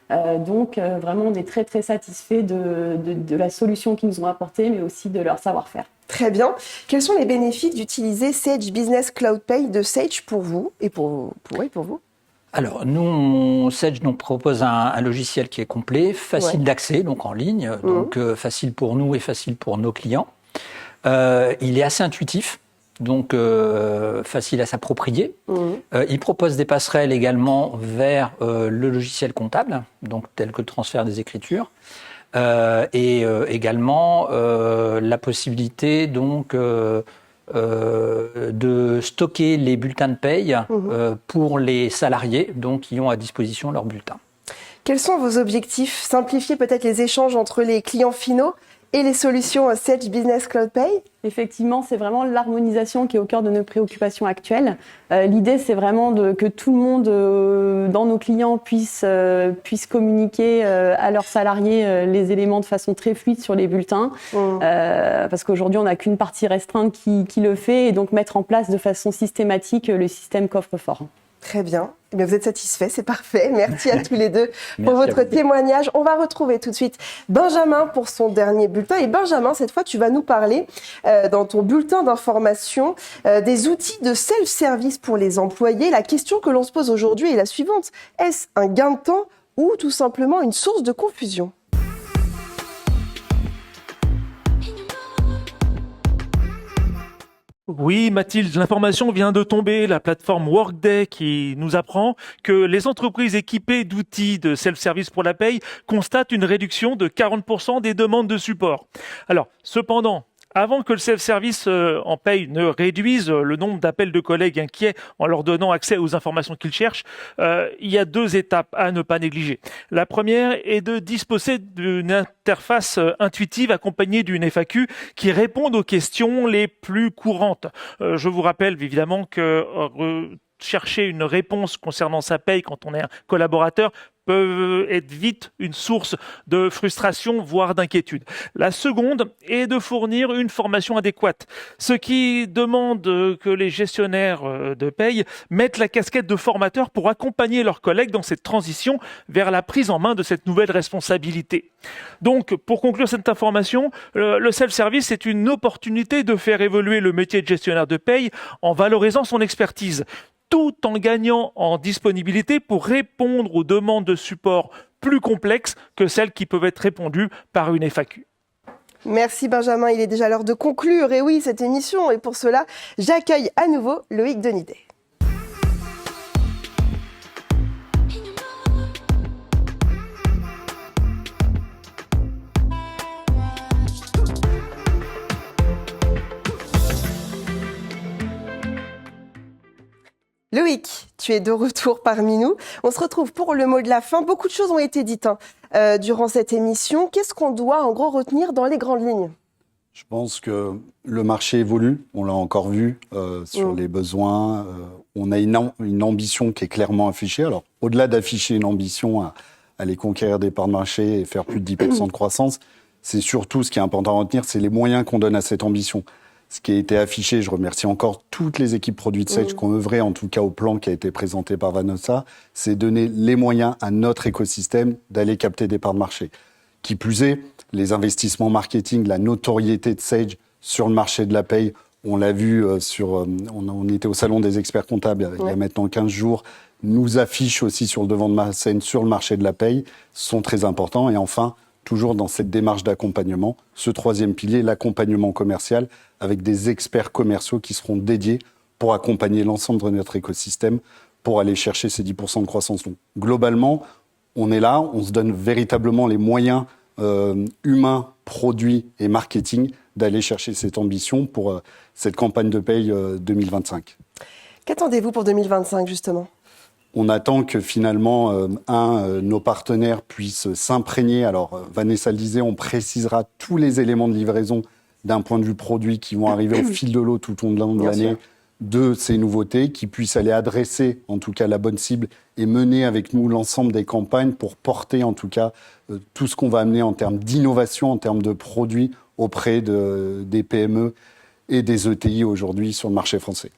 Donc vraiment, on est très très satisfait de la solution qu'ils nous ont apportée, mais aussi de leur savoir-faire. Très bien. Quels sont les bénéfices d'utiliser Sage Business Cloud Pay de Sage pour vous et pour vous? Alors, nous, Sage nous propose un logiciel qui est complet, facile d'accès, donc en ligne, donc facile pour nous et facile pour nos clients. Il est assez intuitif, donc facile à s'approprier. Il propose des passerelles également vers le logiciel comptable, donc tel que le transfert des écritures, et également la possibilité donc de stocker les bulletins de paye pour les salariés donc, qui ont à disposition leurs bulletins. Quels sont vos objectifs? Simplifier peut-être les échanges entre les clients finaux et les solutions Sage Business Cloud Pay? Effectivement, c'est vraiment l'harmonisation qui est au cœur de nos préoccupations actuelles. L'idée, c'est vraiment que tout le monde, dans nos clients, puisse communiquer à leurs salariés les éléments de façon très fluide sur les bulletins. Parce qu'aujourd'hui, on n'a qu'une partie restreinte qui le fait, et donc mettre en place de façon systématique le système coffre-fort. Très bien. Eh bien, vous êtes satisfaits, c'est parfait. Merci à tous les deux pour votre témoignage. On va retrouver tout de suite Benjamin pour son dernier bulletin. Et Benjamin, cette fois, tu vas nous parler dans ton bulletin d'information des outils de self-service pour les employés. La question que l'on se pose aujourd'hui est la suivante. Est-ce un gain de temps ou tout simplement une source de confusion ? Oui, Mathilde, l'information vient de tomber. La plateforme Workday qui nous apprend que les entreprises équipées d'outils de self-service pour la paye constatent une réduction de 40% des demandes de support. Alors, cependant, avant que le self-service en paye ne réduise le nombre d'appels de collègues inquiets en leur donnant accès aux informations qu'ils cherchent, il y a 2 étapes à ne pas négliger. La première est de disposer d'une interface intuitive accompagnée d'une FAQ qui réponde aux questions les plus courantes. Je vous rappelle évidemment que chercher une réponse concernant sa paye quand on est un collaborateur peut être vite une source de frustration, voire d'inquiétude. La seconde est de fournir une formation adéquate, ce qui demande que les gestionnaires de paye mettent la casquette de formateur pour accompagner leurs collègues dans cette transition vers la prise en main de cette nouvelle responsabilité. Donc, pour conclure cette information, le self-service est une opportunité de faire évoluer le métier de gestionnaire de paye en valorisant son expertise, tout en gagnant en disponibilité pour répondre aux demandes de support plus complexes que celles qui peuvent être répondues par une FAQ. Merci Benjamin, il est déjà l'heure de conclure, et oui, cette émission, et pour cela, j'accueille à nouveau Loïc Denidet. Loïc, tu es de retour parmi nous. On se retrouve pour le mot de la fin. Beaucoup de choses ont été dites durant cette émission. Qu'est-ce qu'on doit en gros retenir dans les grandes lignes ? Je pense que le marché évolue. On l'a encore vu sur les besoins. On a une ambition qui est clairement affichée. Alors, au-delà d'afficher une ambition à aller conquérir des parts de marché et faire plus de 10% de croissance, c'est surtout ce qui est important à retenir, c'est les moyens qu'on donne à cette ambition. Ce qui a été affiché, je remercie encore toutes les équipes produits de Sage qui ont œuvré, en tout cas au plan qui a été présenté par Vanessa, c'est donner les moyens à notre écosystème d'aller capter des parts de marché. Qui plus est, les investissements marketing, la notoriété de Sage sur le marché de la paye, on l'a vu on était au salon des experts comptables il y a maintenant 15 jours, nous affiche aussi sur le devant de ma scène sur le marché de la paye, sont très importants. Et enfin, toujours dans cette démarche d'accompagnement, ce 3e pilier, l'accompagnement commercial, avec des experts commerciaux qui seront dédiés pour accompagner l'ensemble de notre écosystème pour aller chercher ces 10% de croissance. Donc, globalement, on est là, on se donne véritablement les moyens humains, produits et marketing d'aller chercher cette ambition pour cette campagne de paye 2025. Qu'attendez-vous pour 2025, justement ? On attend que finalement, nos partenaires puissent s'imprégner. Alors, Vanessa le disait, on précisera tous les éléments de livraison d'un point de vue produit qui vont arriver au fil de l'eau tout au long de l'année de ces nouveautés, qui puissent aller adresser en tout cas la bonne cible et mener avec nous l'ensemble des campagnes pour porter en tout cas tout ce qu'on va amener en termes d'innovation, en termes de produits auprès des PME et des ETI aujourd'hui sur le marché français.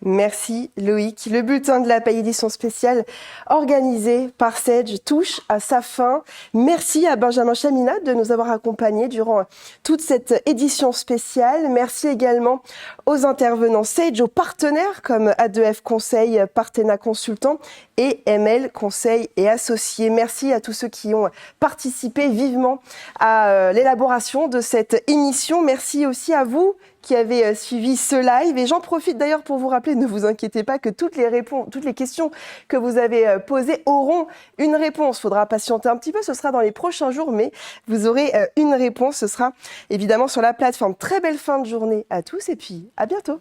Merci Loïc. Le bulletin de la paye édition spéciale organisé par Sage touche à sa fin. Merci à Benjamin Chaminade de nous avoir accompagnés durant toute cette édition spéciale. Merci également aux intervenants Sage, aux partenaires comme A2F Conseil, Partena Consultant et ML Conseil et Associés. Merci à tous ceux qui ont participé vivement à l'élaboration de cette émission. Merci aussi à vous qui avez suivi ce live. Et j'en profite d'ailleurs pour vous rappeler, ne vous inquiétez pas, que toutes les questions que vous avez posées auront une réponse. Il faudra patienter un petit peu, ce sera dans les prochains jours, mais vous aurez une réponse. Ce sera évidemment sur la plateforme. Très belle fin de journée à tous et puis à bientôt.